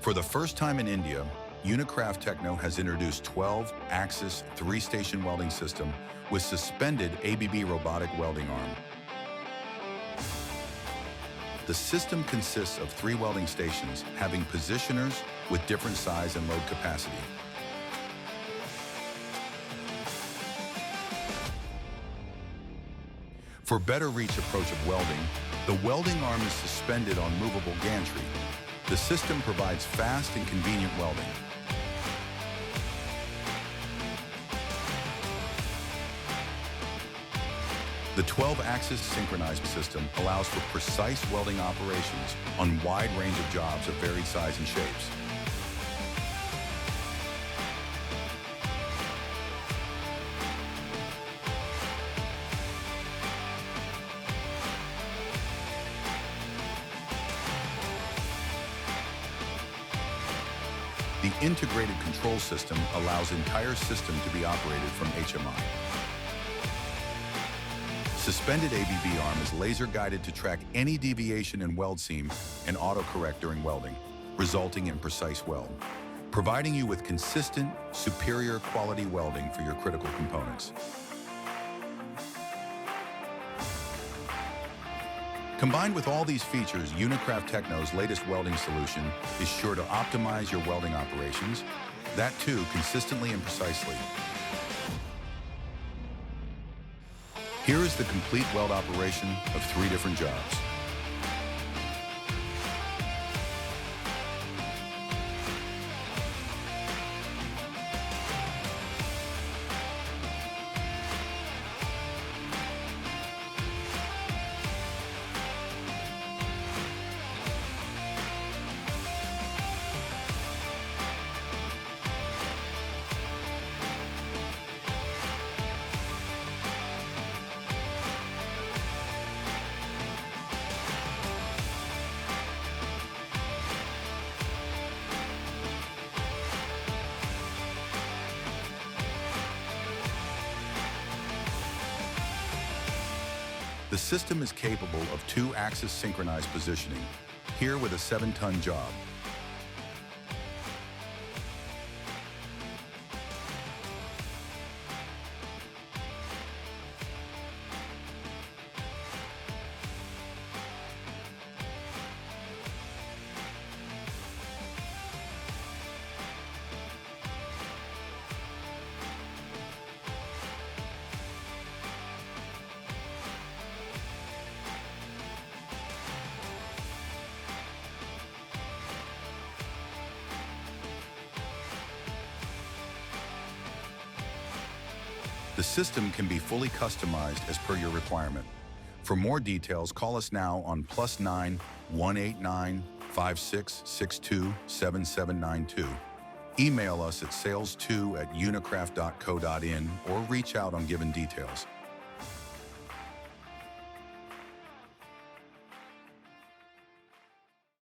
For the first time in India, Unicraft Techno has introduced 12-axis 3-station welding system with suspended ABB robotic welding arm. The system consists of 3 welding stations having positioners with different size and load capacity. For better reach approach of welding, the welding arm is suspended on movable gantry. The system provides fast and convenient welding. The 12-axis synchronized system allows for precise welding operations on wide range of jobs of varied size and shapes. The integrated control system allows entire system to be operated from HMI. Suspended ABB arm is laser-guided to track any deviation in weld seam and auto-correct during welding, resulting in precise weld, providing you with consistent, superior quality welding for your critical components. Combined with all these features, Unicraft Techno's latest welding solution is sure to optimize your welding operations, that too consistently and precisely. Here is the complete weld operation of 3 different jobs. The system is capable of 2-axis synchronized positioning, here with a 7-ton job. The system can be fully customized as per your requirement. For more details, call us now on +9 189 5662 7792. Email us at sales2@unicraft.co.in or reach out on given details.